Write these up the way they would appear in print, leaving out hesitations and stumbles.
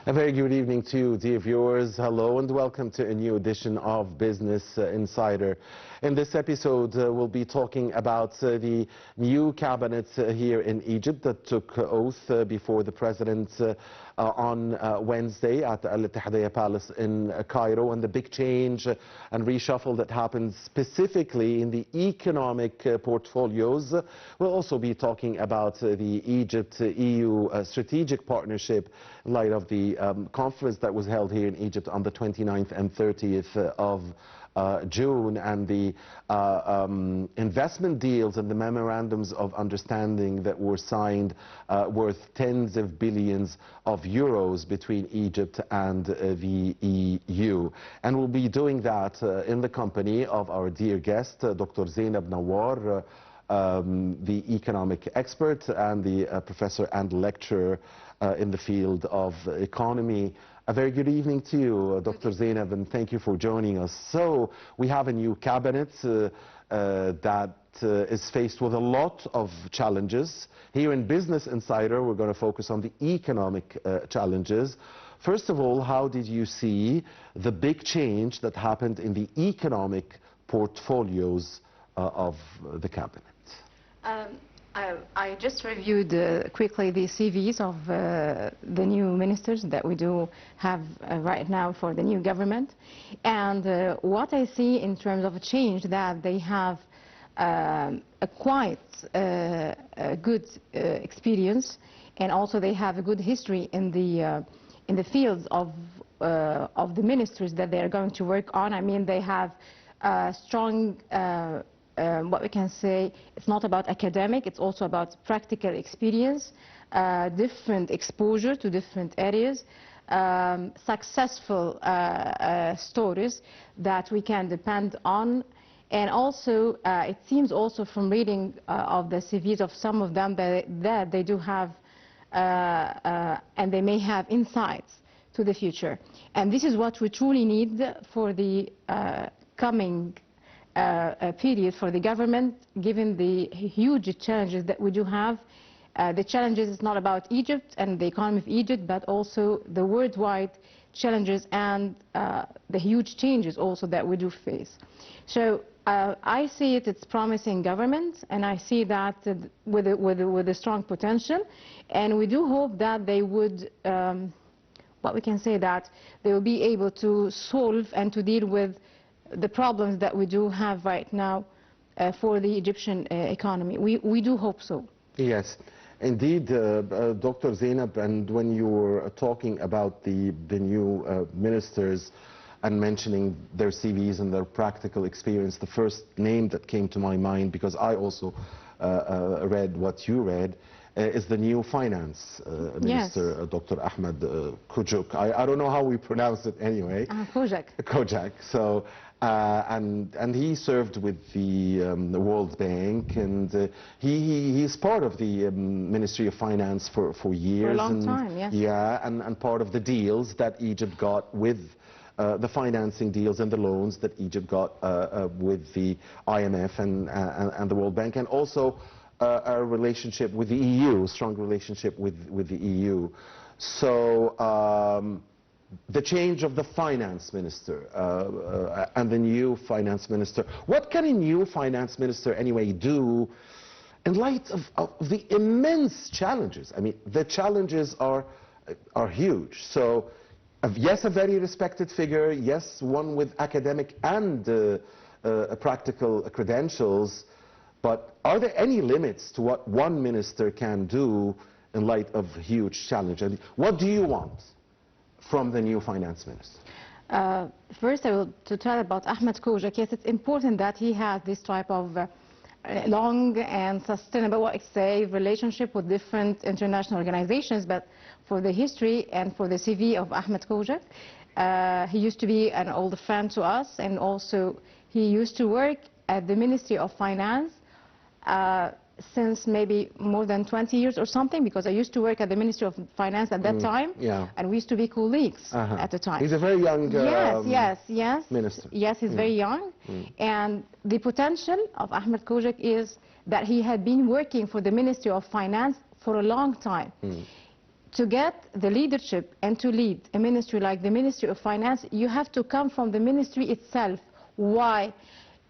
A very good evening to you, dear viewers. Hello and welcome to a new edition of Business Insider. In this episode, we'll be talking about the new cabinet here in Egypt that took oath before the president on Wednesday at the Al-Ittihadiyya Palace in Cairo, and the big change and reshuffle that happened specifically in the economic portfolios. We'll also be talking about the Egypt-EU strategic partnership in light of the conference that was held here in Egypt on the 29th and 30th of June, and the investment deals and the memorandums of understanding that were signed worth tens of billions of euros between Egypt and the EU. And we'll be doing that in the company of our dear guest, Dr. Zeinab Nawar, the economic expert and the professor and lecturer in the field of economy. A very good evening to you, Dr. Zeinab, and thank you for joining us. So we have a new cabinet that is faced with a lot of challenges. Here in Business Insider, we're going to focus on the economic challenges. First of all, how did you see the big change that happened in the economic portfolios of the cabinet? I just reviewed quickly the CVs of the new ministers that we do have right now for the new government, and what I see in terms of a change, that they have a quite good experience, and also they have a good history in the fields of the ministers that they are going to work on. I mean, they have strong what we can say, it's not about academic, it's also about practical experience, different exposure to different areas, successful stories that we can depend on. And also, it seems also from reading of the CVs of some of them that they do have, and they may have insights to the future. And this is what we truly need for the coming period for the government, given the huge challenges that we do have. The challenges is not about Egypt and the economy of Egypt, but also the worldwide challenges and the huge changes also that we do face. So I see it's promising government, and I see that with a strong potential, and we do hope that they would, what we can say, that they will be able to solve and to deal with the problems that we do have right now for the Egyptian economy. We do hope so. Yes, indeed, Dr. Zeinab, and when you were talking about the new ministers and mentioning their CVs and their practical experience, the first name that came to my mind, because I also read what you read, is the new finance minister, yes. Dr. Ahmed Kujuk. I don't know how we pronounce it anyway. Kojak. Kojak. So, and he served with the World Bank, and he's part of the Ministry of Finance for years. For a long time, yes. Yeah, and part of the deals that Egypt got with the financing deals and the loans that Egypt got with the IMF and the World Bank, and also a relationship with the EU, strong relationship with the EU. So the change of the finance minister and the new finance minister. What can a new finance minister anyway do in light of the immense challenges? I mean, the challenges are huge. So yes, a very respected figure, yes, one with academic and practical credentials, but are there any limits to what one minister can do in light of huge challenge? I mean, what do you want from the new finance minister? First, I will to tell about Ahmed Kojak. Yes, it's important that he has this type of long and sustainable, what I say, relationship with different international organizations. But for the history and for the CV of Ahmed Kojak, he used to be an old friend to us, and also he used to work at the Ministry of Finance since maybe more than 20 years or something, because I used to work at the Ministry of Finance at that time, yeah. And we used to be colleagues at the time. He's a very young yes. minister. Yes, he's very young, and the potential of Ahmed Kojak is that he had been working for the Ministry of Finance for a long time. to get the leadership and to lead a ministry like the Ministry of Finance, you have to come from the ministry itself. Why?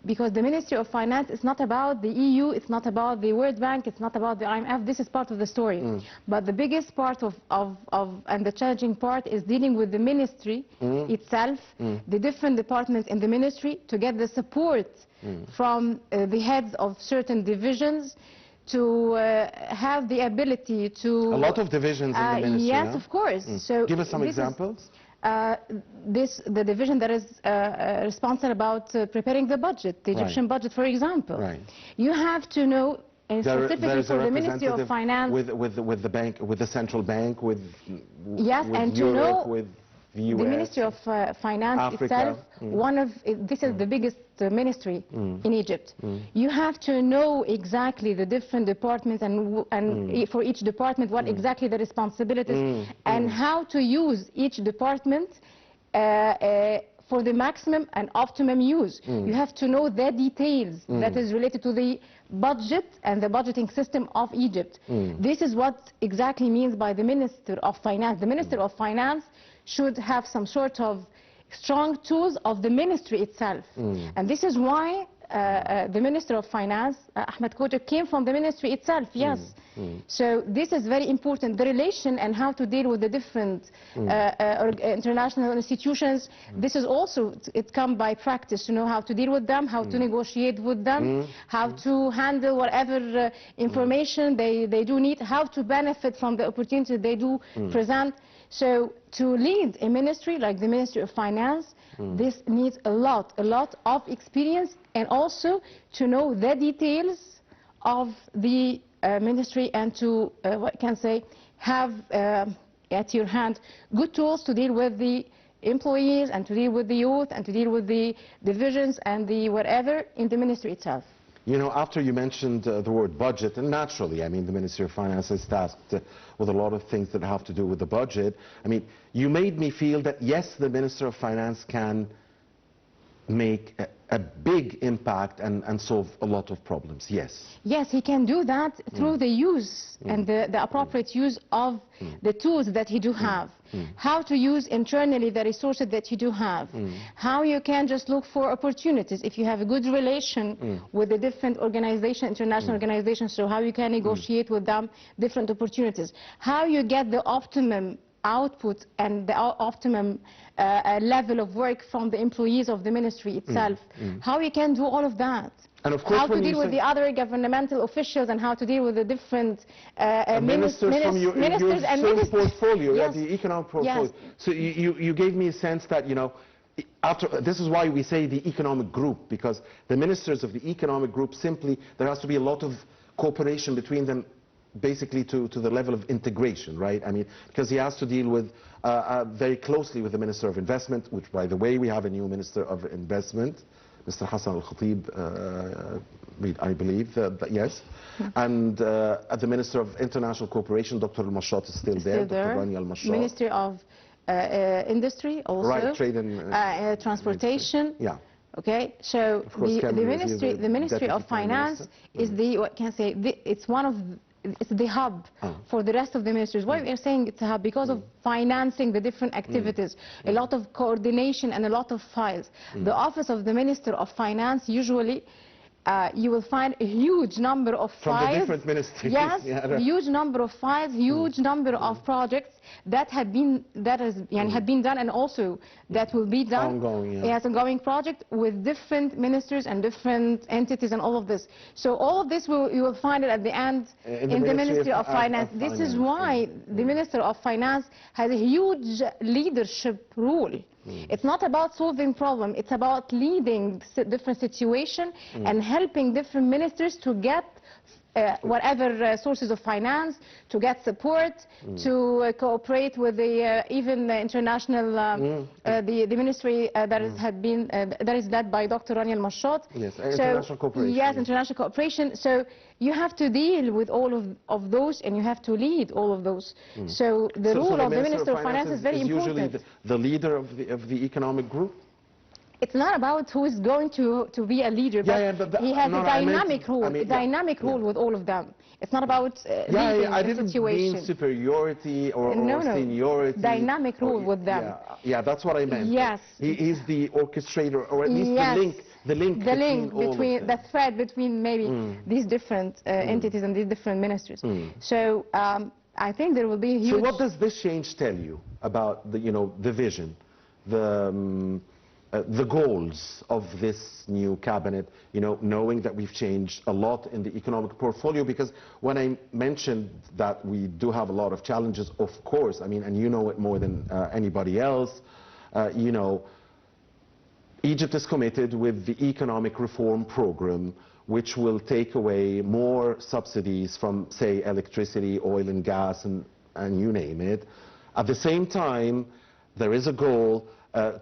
Because the Ministry of Finance is not about the EU, it's not about the World Bank, it's not about the IMF. This is part of the story. But the biggest part and the challenging part is dealing with the ministry itself, the different departments in the ministry, to get the support from the heads of certain divisions, to have the ability to... A lot of divisions in the ministry, yes, huh? of course. So give us some examples. The division that is responsible about preparing the budget, the Egyptian budget, for example. Right. You have to know, and specifically for the Ministry of Finance, with the bank, with the central bank, with yes, with and Europe, to know with the US, the Ministry of Finance Africa. itself. This is the biggest ministry in Egypt. You have to know exactly the different departments and for each department what exactly the responsibilities and how to use each department for the maximum and optimum use. You have to know the details that is related to the budget and the budgeting system of Egypt. This is what exactly means by the Minister of Finance. The Minister of Finance should have some sort of strong tools of the ministry itself. And this is why the Minister of Finance, Ahmed Khoja, came from the ministry itself, yes. So this is very important, the relation and how to deal with the different international institutions. This is also, it comes by practice, to know how to deal with them, how to negotiate with them, how to handle whatever information they do need, how to benefit from the opportunity they do present. So to lead a ministry like the Ministry of Finance, this needs a lot of experience, and also to know the details of the ministry, and to, what can say, have at your hand good tools to deal with the employees and to deal with the youth and to deal with the divisions and the whatever in the ministry itself. You know, after you mentioned the word budget, and naturally, I mean, the Ministry of Finance is tasked with a lot of things that have to do with the budget. I mean, you made me feel that, yes, the Minister of Finance can make a big impact and solve a lot of problems, yes. Yes, he can do that through the use and the appropriate use of the tools that he do have. How to use internally the resources that you do have. How you can just look for opportunities if you have a good relation with the different organizations, international organizations, so how you can negotiate with them different opportunities. How you get the optimum output and the optimum level of work from the employees of the ministry itself. How you can do all of that. And of course, how to deal with the other governmental officials, and how to deal with the different ministers from your portfolio, yes. The economic portfolio. Yes. So you gave me a sense that, you know, this is why we say the economic group, because the ministers of the economic group, simply, there has to be a lot of cooperation between them, basically to the level of integration, right? I mean, because he has to deal with very closely with the Minister of Investment, which, by the way, we have a new Minister of Investment, Mr. Hassan Al-Khatib, I believe, yes. And at the Minister of International Cooperation, Dr. Al-Mashat is still there. Dr. Rania Al-Mashat. Ministry of Industry also. Right, Trade and Transportation. Yeah. Okay, so the Ministry of Finance is the, what can I say, it's one of, it's the hub for the rest of the ministries. Why we are saying it's a hub? Because of financing the different activities, a lot of coordination and a lot of files. The office of the Minister of Finance, usually you will find a huge number of files. From the different ministries. Yes, a huge number of files, huge number of projects that had been done, and also that will be done. Ongoing, yeah. Yes, ongoing project with different ministers and different entities and all of this. So all of this you will find it at the end in the Ministry of Finance. This is why the Minister of Finance has a huge leadership role. It's not about solving problems, it's about leading different situations and helping different ministers to get whatever sources of finance, to get support, to cooperate with the even the international, the ministry that is led by Dr. Rania Al-Mashat. Yes, international cooperation. Yes, international cooperation. So you have to deal with all of those, and you have to lead all of those. So the role of the Minister of Finance is very important. Usually the leader of the economic group? It's not about who is going to be a leader, but he has a dynamic role, with all of them. It's not about leading I the didn't situation. mean superiority or seniority. Dynamic role with them. Yeah, that's what I meant. Yes. He's the orchestrator, or at least the link between all of them. The thread between maybe these different entities and these different ministries. So I think there will be a huge... So what does this change tell you about the, the vision, the goals of this new cabinet, knowing that we've changed a lot in the economic portfolio? Because when I mentioned that we do have a lot of challenges, of course, I mean, and you know it more than anybody else, Egypt is committed with the economic reform program, which will take away more subsidies from, say, electricity, oil and gas, and you name it. At the same time, there is a goal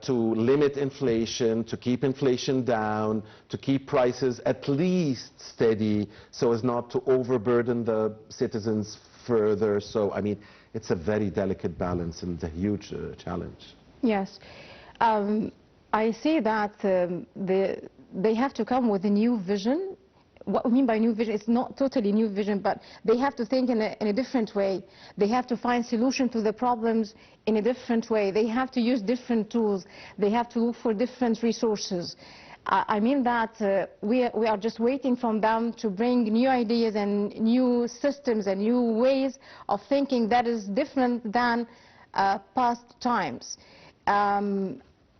to limit inflation, to keep inflation down, to keep prices at least steady so as not to overburden the citizens further. So, I mean, it's a very delicate balance and a huge challenge. Yes. I see that they have to come with a new vision. What we mean by new vision, it's not totally new vision, but they have to think in a different way. They have to find solution to the problems in a different way. They have to use different tools. They have to look for different resources. I mean that we are just waiting from them to bring new ideas and new systems and new ways of thinking that is different than past times.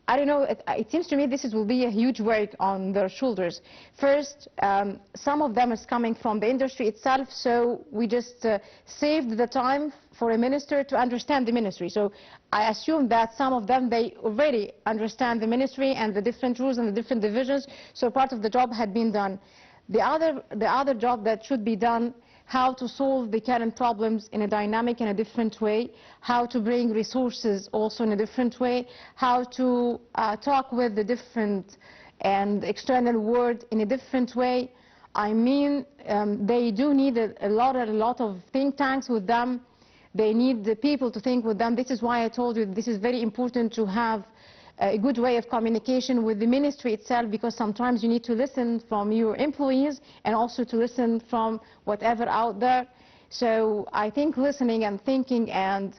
I don't know, it seems to me this will be a huge work on their shoulders. First, some of them is coming from the industry itself, so we just saved the time for a minister to understand the ministry. So I assume that some of them, they already understand the ministry and the different rules and the different divisions, so part of the job had been done. The other job that should be done, how to solve the current problems in a dynamic and a different way, how to bring resources also in a different way, how to talk with the different and external world in a different way. I mean, they do need a lot of think tanks with them. They need the people to think with them. This is why I told you this is very important to have a good way of communication with the ministry itself, because sometimes you need to listen from your employees and also to listen from whatever out there. So I think listening and thinking and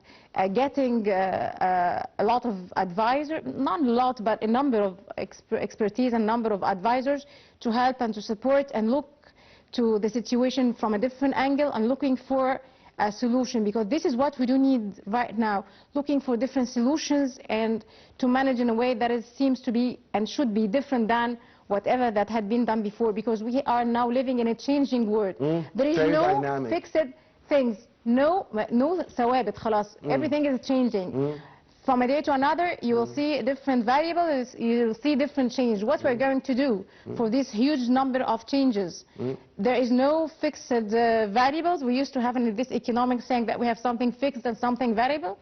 getting a lot of advisors, not a lot, but a number of expertise and number of advisors to help and to support and look to the situation from a different angle and looking for a solution, because this is what we do need right now, looking for different solutions and to manage in a way that seems to be and should be different than whatever that had been done before, because we are now living in a changing world. There is no fixed things, no ثوابت خلاص. Everything is changing. From a day to another, you will see different variables, you will see different change. What we're going to do for this huge number of changes, there is no fixed variables. We used to have in this economics saying that we have something fixed and something variable.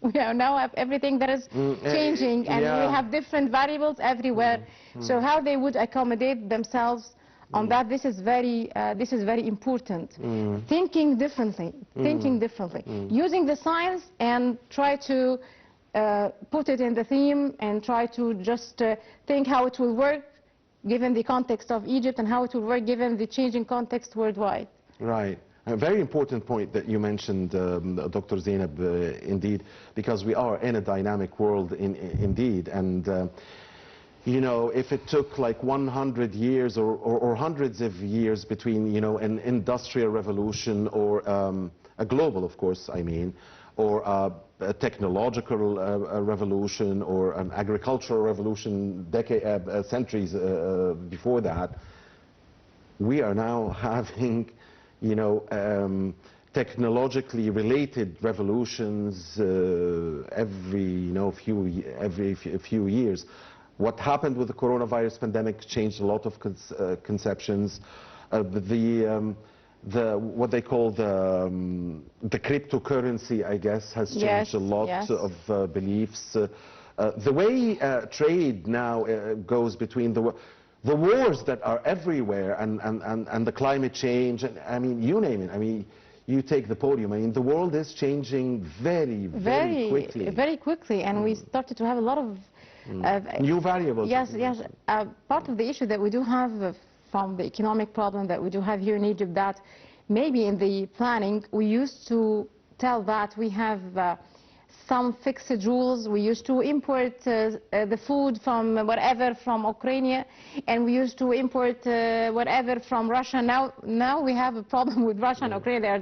We now have everything that is changing, and we have different variables everywhere. So how they would accommodate themselves on that, this is very important. Thinking differently, using the science and try to put it in the theme and try to just think how it will work given the context of Egypt and how it will work given the changing context worldwide. Right. A very important point that you mentioned, Dr. Zeinab, indeed, because we are in a dynamic world indeed. And you know, if it took like 100 years or hundreds of years between, you know, an industrial revolution or a global, of course, I mean, or a technological revolution or an agricultural revolution centuries before that, we are now having, you know, technologically related revolutions every few years. What happened with the coronavirus pandemic changed a lot of conceptions. What they call the cryptocurrency, I guess, has changed a lot of beliefs. The way trade now goes between the wars that are everywhere and the climate change, and I mean, you name it. I mean, you take the podium. I mean, the world is changing very quickly. Very quickly, and we started to have a lot of New variables. Yes, yes. Part of the issue that we do have from the economic problem that we do have here in Egypt, that maybe in the planning we used to tell that we have some fixed rules. We used to import the food from whatever from Ukraine, and we used to import whatever from Russia. Now we have a problem with Russia and Ukraine. They are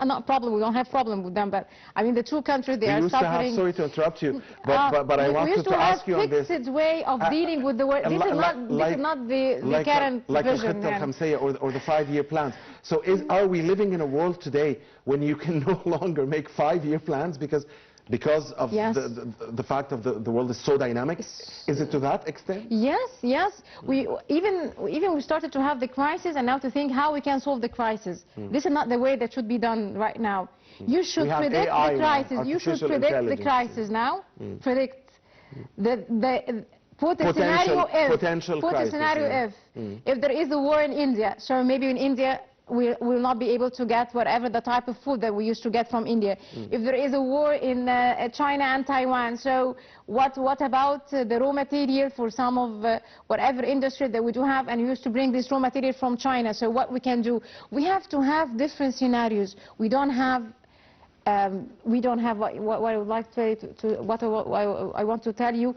not problem. We don't have problem with them, but I mean the two countries, they are suffering. Sorry to interrupt you, but I wanted to ask you on this. We used to have fixed way of dealing with the world. This is not the current vision. Or the 5-year plans. So are we living in a world today when you can no longer make 5-year plans because of the fact of the world is so dynamic? Is it to that extent? Yes, yes. We started to have the crisis, and now to think how we can solve the crisis. This is not the way that should be done right now. You should predict the crisis. You should predict the crisis now. Predict put a scenario if there is a war in India. So maybe in India we will not be able to get whatever the type of food that we used to get from India. If there is a war in China and Taiwan, so what about the raw material for some of whatever industry that we do have, and we used to bring this raw material from China? So what we can do? We have to have different scenarios. We don't have what I would like I want to tell you.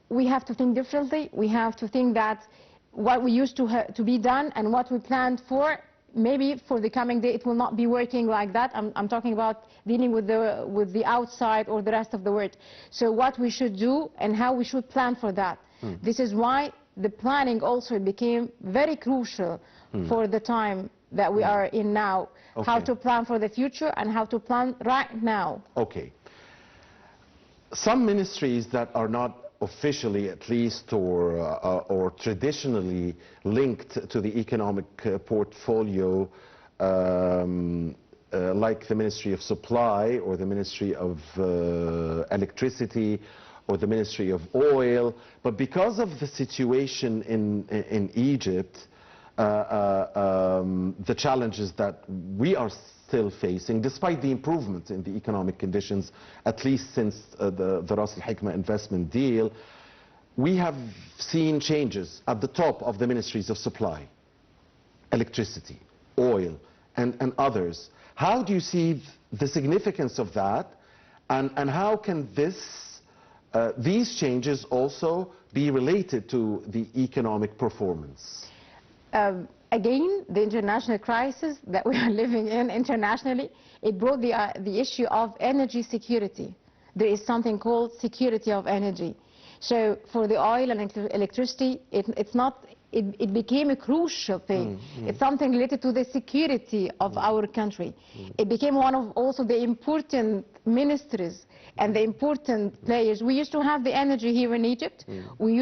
We have to think differently. We have to think that what we used to be done and what we planned for, maybe for the coming day it will not be working like that. I'm talking about dealing with the outside or the rest of the world. So what we should do and how we should plan for that. This is why the planning also became very crucial for the time that we are in now. How to plan for the future and how to plan right now. Okay. Some ministries that are not officially at least or traditionally linked to the economic portfolio, like the Ministry of Supply or the Ministry of Electricity or the Ministry of Oil, but because of the situation in Egypt, the challenges that we are still facing, despite the improvements in the economic conditions, at least since the Ras Al Hikma investment deal, we have seen changes at the top of the ministries of supply, electricity, oil, and others. How do you see the significance of that, and how can these changes also be related to the economic performance? Again, the international crisis that we are living in internationally, it brought the issue of energy security. There is something called security of energy. So for the oil and electricity, it became a crucial thing. It's something related to the security of our country. It became one of also the important ministries and the important players. We used to have the energy here in Egypt. We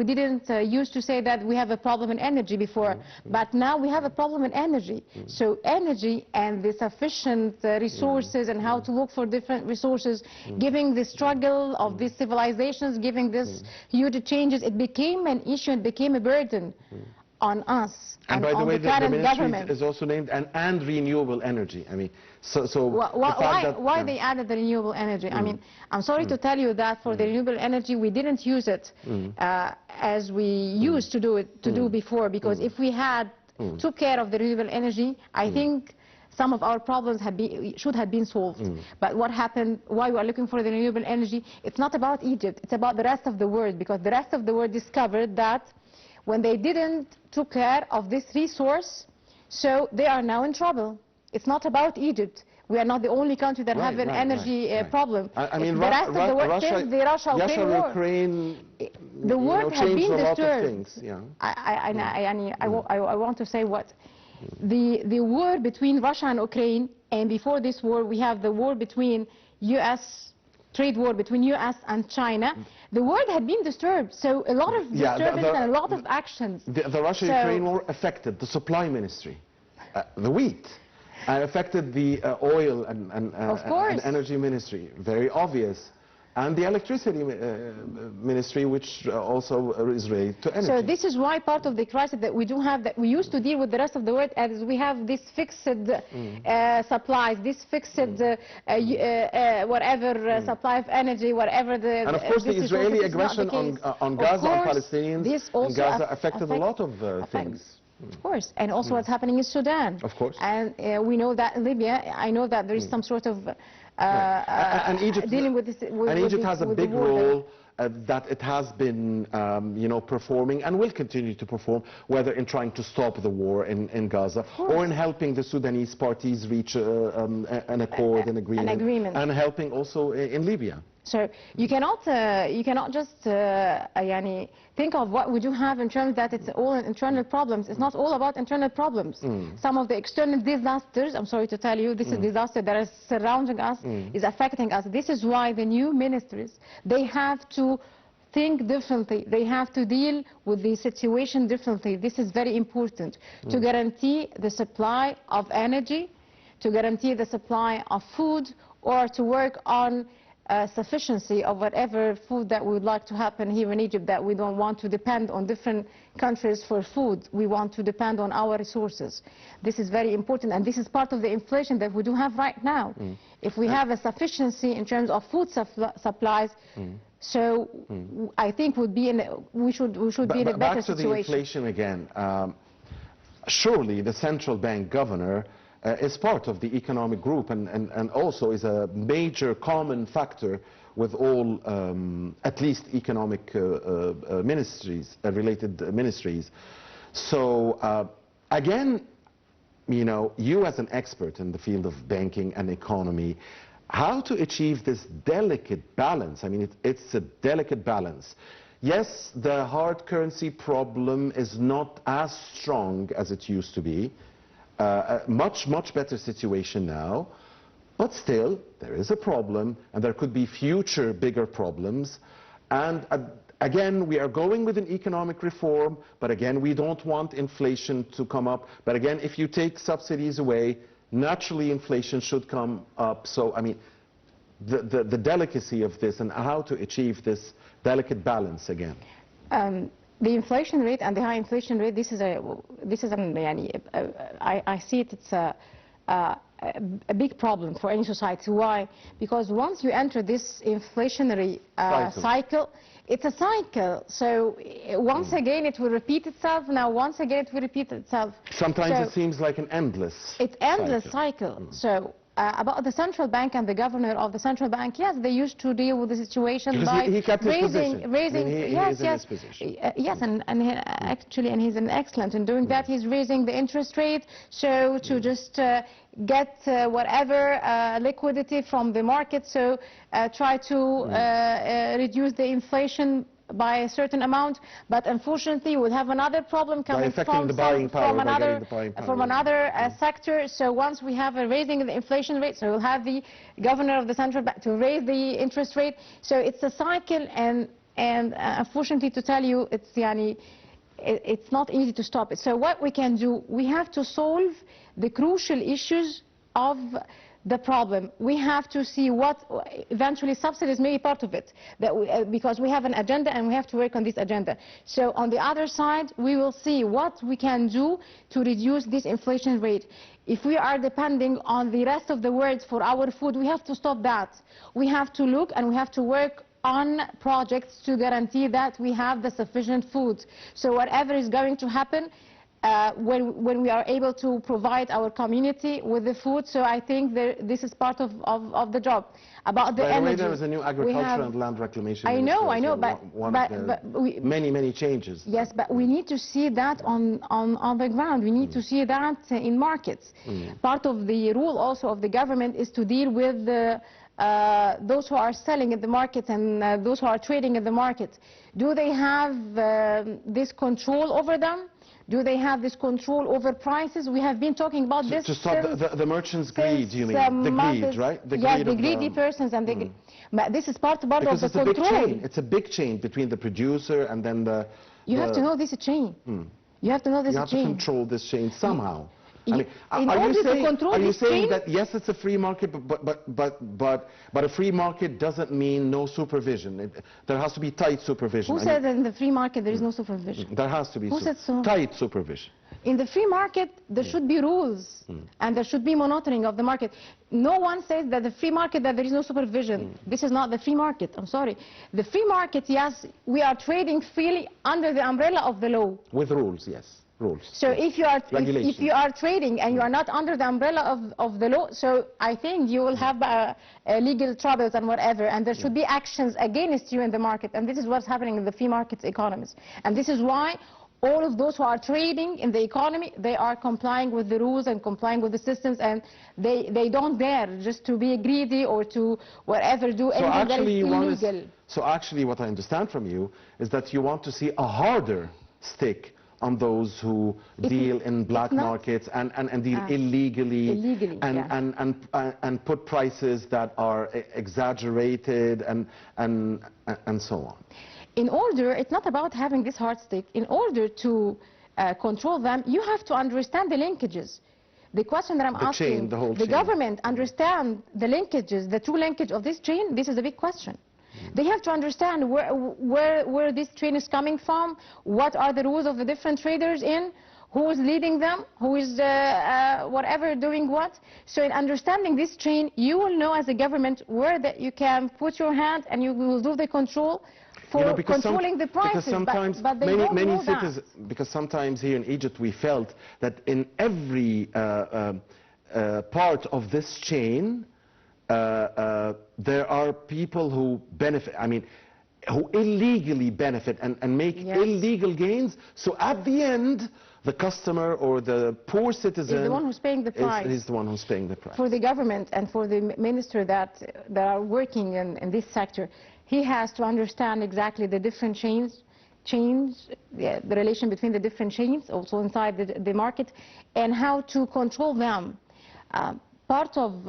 didn't used to say that we have a problem in energy before, but now we have a problem in energy. So energy and the sufficient resources and how to look for different resources, giving the struggle of these civilizations, giving this huge changes, it became an issue, it became a burden on us. And by the way, the ministry is also named and renewable energy. I mean, why they added the renewable energy? I mean, I'm sorry to tell you that for the renewable energy, we didn't use it as we used to do before, because if we had took care of the renewable energy, I think some of our problems should have been solved. But what happened, why we are looking for the renewable energy, it's not about Egypt, it's about the rest of the world, because the rest of the world discovered that when they didn't took care of this resource, so they are now in trouble. It's not about Egypt. We are not the only country that have an energy problem. I mean, the rest of the world, since the Russia-Ukraine war, the world has been disturbed. I want to say what the war between Russia and Ukraine, and before this war, we have the war between trade war between U.S. and China. The world had been disturbed, so a lot of disturbance and a lot of actions. The Russia-Ukraine war affected the supply ministry, the wheat, and affected the oil and energy ministry. Very obvious. and the electricity ministry, which also is related to energy. So this is why part of the crisis that we do have, that we used to deal with the rest of the world, as we have this fixed supplies, this fixed whatever supply of energy, whatever the... And of course the Israeli aggression on Gaza, on Palestinians in Gaza affected a lot of things. Of course, and also what's happening in Sudan. Of course. And we know that in Libya, I know that there is some sort of and Egypt, dealing with this. Egypt has a big role that it has been, performing and will continue to perform, whether in trying to stop the war in Gaza or in helping the Sudanese parties reach an accord, an agreement, and helping also in Libya. So you cannot just think of what we do have in terms that it's all internal problems. It's not all about internal problems. Some of the external disasters, I'm sorry to tell you, this is disaster that is surrounding us, is affecting us. This is why the new ministries, they have to think differently. They have to deal with the situation differently. This is very important to guarantee the supply of energy, to guarantee the supply of food, or to work on sufficiency of whatever food that we would like to happen here in Egypt, that we don't want to depend on different countries for food. We want to depend on our resources. This is very important, and this is part of the inflation that we do have right now. If we have a sufficiency in terms of food supplies, so I think we should be in a better situation. Back to the inflation again. Surely the central bank governor is part of the economic group and also is a major common factor with all, at least economic ministries, related ministries. So again, you as an expert in the field of banking and economy, how to achieve this delicate balance? I mean, it's a delicate balance. Yes, the hard currency problem is not as strong as it used to be. A much better situation now, but still there is a problem, and there could be future bigger problems. And again, we are going with an economic reform, but again, we don't want inflation to come up. But again, if you take subsidies away, naturally inflation should come up. So I mean, the delicacy of this and how to achieve this delicate balance again. The inflation rate and the high inflation rate, I see it's a big problem for any society. Why? Because once you enter this inflationary cycle, it's a cycle. So once again it will repeat itself. Now once again it will repeat itself. Sometimes it seems like an endless cycle. So about the central bank and the governor of the central bank, yes, they used to deal with the situation because by he kept his raising, and he's an excellent in doing that. He's raising the interest rate, so to just get whatever liquidity from the market, so try to reduce the inflation by a certain amount, but unfortunately we'll have another problem coming from another sector. So once we have a raising of the inflation rate, so we'll have the governor of the central bank to raise the interest rate. So it's a cycle, and unfortunately to tell you, it's not easy to stop it. So what we can do, we have to solve the crucial issues of the problem. We have to see what eventually subsidies may be part of it, because we have an agenda and we have to work on this agenda. So on the other side, we will see what we can do to reduce this inflation rate. If we are depending on the rest of the world for our food, we have to stop that. We have to look and we have to work on projects to guarantee that we have the sufficient food. So whatever is going to happen, when we are able to provide our community with the food, so I think this is part of the job. About the energy, by the way, there is a new agriculture and land reclamation I know, but many changes. Yes, but we need to see that on the ground. We need to see that in markets. Part of the rule also of the government is to deal with those who are selling in the market and those who are trading in the market. Do they have this control over them? Do they have this control over prices? We have been talking about this. To stop the merchants' greed, you mean? The greed, right? Yes, the greedy persons and the. But this is part of the control. Because it's a big chain. It's a big chain between the producer and then the. You have to know this chain. You have to know this chain. You have to control this chain somehow. I mean, In order to control are you this saying chain, that yes, it's a free market, but a free market doesn't mean no supervision? There has to be tight supervision. who said that in the free market there is no supervision? There has to be Who said so? tight supervision. In the free market, there should be rules, and there should be monitoring of the market. No one says that the free market, that there is no supervision. This is not the free market, I'm sorry. The free market, yes, we are trading freely under the umbrella of the law. With rules, yes. Rules. So if you are trading and you are not under the umbrella of the law, so I think you will have legal troubles and whatever, and there should be actions against you in the market, and this is what's happening in the free market economies. And this is why all of those who are trading in the economy, they are complying with the rules and complying with the systems, and they don't dare just to be greedy or to whatever do anything that is illegal. So actually what I understand from you is that you want to see a harder stick on those who deal in black markets and deal illegally and put prices that are exaggerated and so on. It's not about having this hard stick. In order to control them, you have to understand the linkages. The question that I'm asking, the government understand the linkages, the true linkage of this chain? This is a big question. They have to understand where this train is coming from, what are the rules of the different traders in, who is leading them, who is whatever doing what. So in understanding this chain, you will know as a government where that you can put your hand and you will do the control for controlling the prices. Because sometimes because sometimes here in Egypt we felt that in every part of this chain there are people who benefit, I mean, who illegally benefit and make illegal gains. So at the end, the customer or the poor citizen is the one who's paying the price. Is the one who's paying the price. For the government and for the minister that are working in this sector, he has to understand exactly the different chains, the relation between the different chains, also inside the market, and how to control them. Part of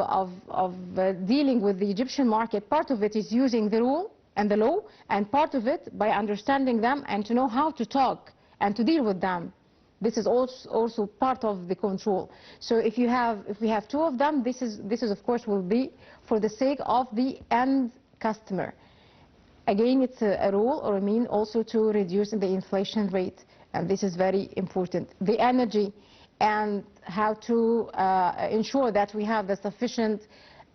dealing with the Egyptian market, part of it is using the rule and the law, and part of it by understanding them and to know how to talk and to deal with them. This is also part of the control. So if we have two of them, this is of course will be for the sake of the end customer. Again, it's a rule or a mean also to reduce the inflation rate, and this is very important. The energy and how to ensure that we have the sufficient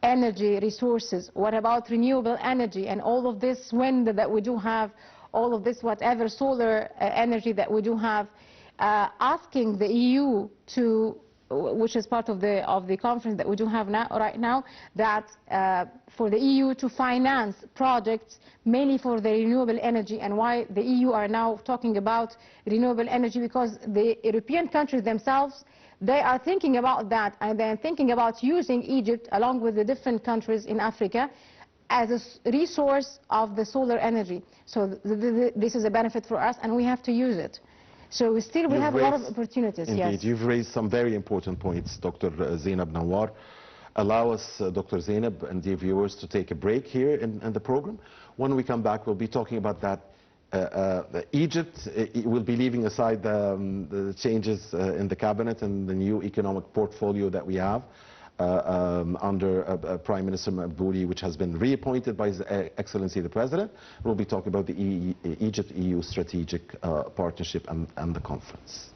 energy resources. What about renewable energy and all of this wind that we do have, all of this whatever solar energy that we do have, asking the EU to, which is part of the conference that we do have right now, that for the EU to finance projects mainly for the renewable energy. And why the EU are now talking about renewable energy? Because the European countries themselves, they are thinking about that, and they're thinking about using Egypt along with the different countries in Africa as a resource of the solar energy. So this is a benefit for us, and we have to use it. So we have a lot of opportunities. Indeed, yes. You've raised some very important points, Dr. Zeinab Nawar. Allow us, Dr. Zeinab and dear viewers, to take a break here in the program. When we come back, we'll be talking about that. Egypt will be leaving aside the changes in the cabinet and the new economic portfolio that we have under Prime Minister Mabouli, which has been reappointed by His Excellency the President. We'll be talking about the Egypt-EU strategic partnership and the conference.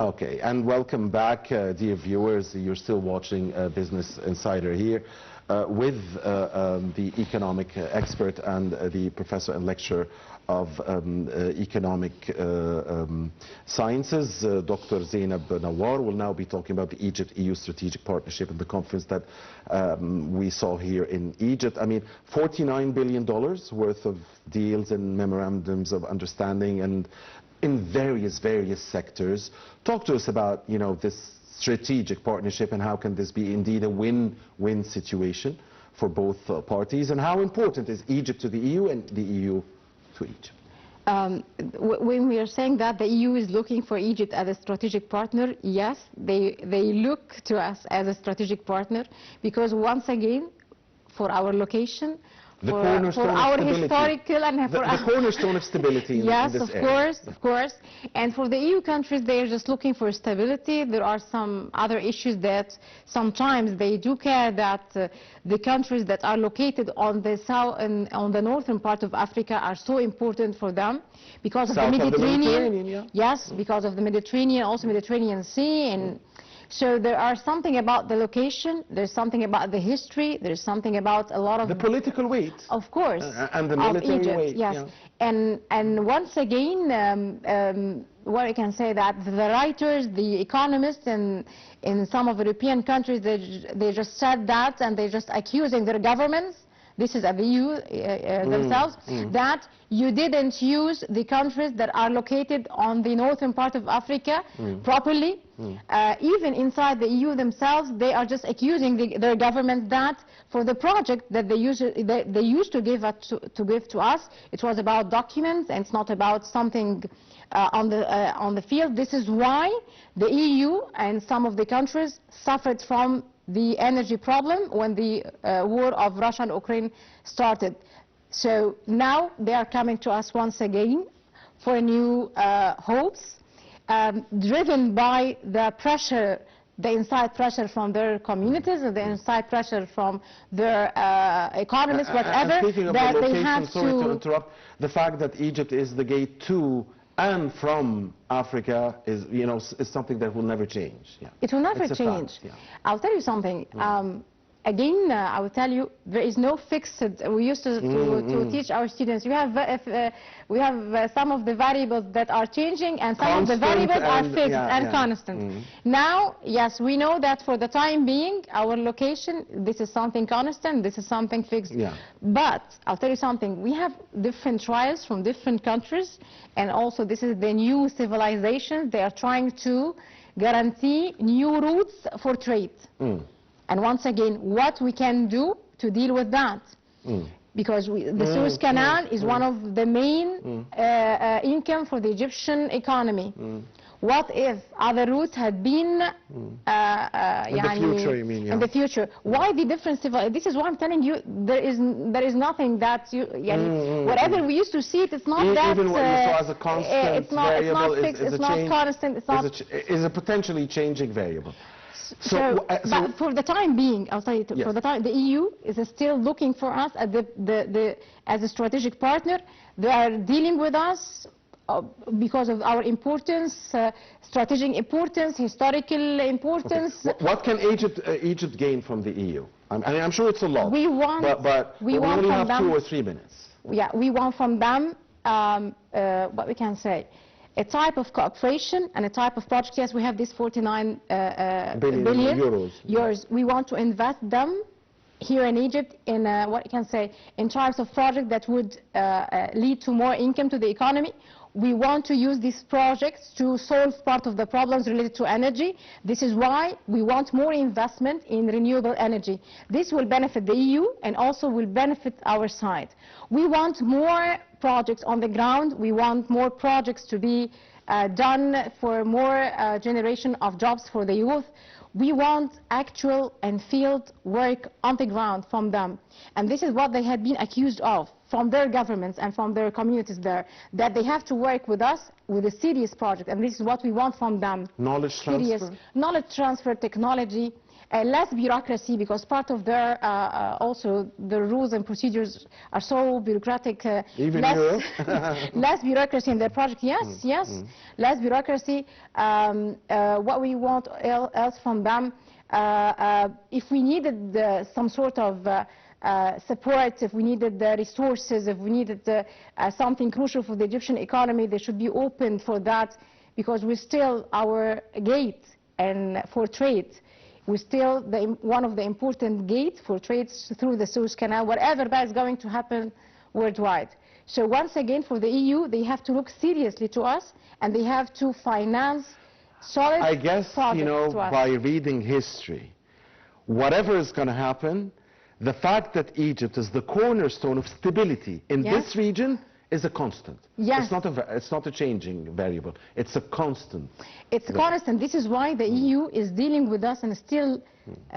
Okay, and welcome back, dear viewers. You're still watching Business Insider here with the economic expert and the professor and lecturer of economic sciences, Dr. Zeinab Nawar. Will now be talking about the Egypt-EU strategic partnership and the conference that we saw here in Egypt. I mean, $49 billion worth of deals and memorandums of understanding and in various sectors. Talk to us about, you know, this strategic partnership and how can this be indeed a win-win situation for both parties, and how important is Egypt to the EU and the EU to Egypt? When we are saying that the EU is looking for Egypt as a strategic partner, yes, they look to us as a strategic partner, because once again for our location, The for cornerstone of our stability. historical and for The cornerstone of stability in, yes, in this of area. course, of course. And for the EU countries, they're just looking for stability. There are some other issues that sometimes they do care that the countries that are located on the south and on the northern part of Africa are so important for them because of South the of the Mediterranean. Mediterranean, yeah. Yes, because of the Mediterranean, also Mediterranean Sea, and so there are something about the location, there's something about the history, there's something about a lot of The political weight. of course, And the of military Egypt, weight. yes. Yeah. And once again, what I can say that the writers, the economists in some of the European countries, they just said that, and they're just accusing their governments, this is at the EU themselves, that you didn't use the countries that are located on the northern part of Africa properly. Even inside the EU themselves, they are just accusing their government that for the project that they used to give to us, it was about documents and it's not about something on the field. This is why the EU and some of the countries suffered from the energy problem when the war of Russia and Ukraine started. So now they are coming to us once again for new hopes, driven by the pressure, the inside pressure from their communities, and the inside pressure from their economists, whatever, speaking of that the they location, have sorry to to interrupt, the fact that Egypt is the gate to and from Africa is, you know, is something that will never change. Yeah. It will never It's a change. fact, yeah. I'll tell you something. Again, I will tell you, there is no fixed. We used to teach our students. We have some of the variables that are changing, and some of the variables are fixed and constant. Now, yes, we know that for the time being, our location, this is something constant, this is something fixed. Yeah. But I'll tell you something. We have different trials from different countries, and also this is the new civilization. They are trying to guarantee new routes for trade. And once again, what we can do to deal with that. Because the Suez Canal is one of the main income for the Egyptian economy. What if other routes had been in the future, you mean? Yeah. In the future. Why the difference? This is why I'm telling you, there is nothing that you, whatever we used to see, it's not that. Even what you saw as a constant it's not fixed, it's not constant, it's not. Is a potentially changing variable. But for the time being, I'll tell you, Yes. for the time, the EU is still looking for us as a strategic partner. They are dealing with us because of our importance, strategic importance, historical importance. Okay. What can Egypt gain from the EU? I mean, I'm sure it's a lot. We want, but we only have 2 or 3 minutes. Yeah, we want from them what we can say. A type of cooperation and a type of project. Yes, we have this 49 billion euros. We want to invest them here in Egypt in what you can say in types of projects that would lead to more income to the economy. We want to use these projects to solve part of the problems related to energy. This is why we want more investment in renewable energy. This will benefit the EU and also will benefit our side. We want more projects on the ground. We want more projects to be done for more generation of jobs for the youth. We want actual and field work on the ground from them. And this is what they had been accused of from their governments and from their communities there, that they have to work with us with a serious project. And this is what we want from them. Knowledge transfer? Serious knowledge transfer, technology, less bureaucracy, because part of their also the rules and procedures are so bureaucratic. Even less bureaucracy in their project. Yes, less bureaucracy. What we want else from them, if we needed some sort of support, if we needed the resources, if we needed something crucial for the Egyptian economy, they should be open for that, because we're still our gate and for trade. We're still one of the important gates for trades through the Suez Canal, whatever that is going to happen worldwide. So once again, for the EU, they have to look seriously to us, and they have to finance solid I guess, you know, to us. by reading history, whatever is going to happen, the fact that Egypt is the cornerstone of stability in this region is a constant. Yes. It's not a changing variable. It's a constant. It's a constant. This is why the EU is dealing with us and still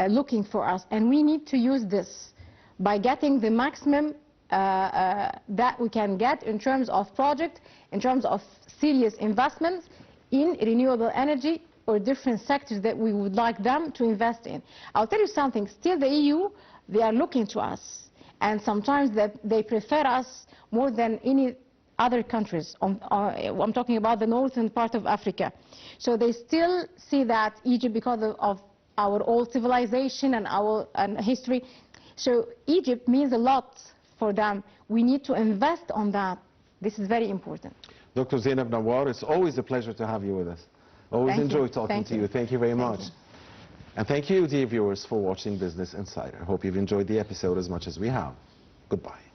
looking for us. And we need to use this by getting the maximum that we can get in terms of project, in terms of serious investments in renewable energy or different sectors that we would like them to invest in. I'll tell you something, still the EU, they are looking to us, and sometimes they prefer us more than any other countries. I'm talking about the northern part of Africa. So they still see that Egypt, because of our old civilization and our history, so Egypt means a lot for them. We need to invest on that. This is very important. Dr. Zeinab Nawar, it's always a pleasure to have you with us. Always enjoy talking to you. Thank you very much. And thank you, dear viewers, for watching Business Insider. I hope you've enjoyed the episode as much as we have. Goodbye.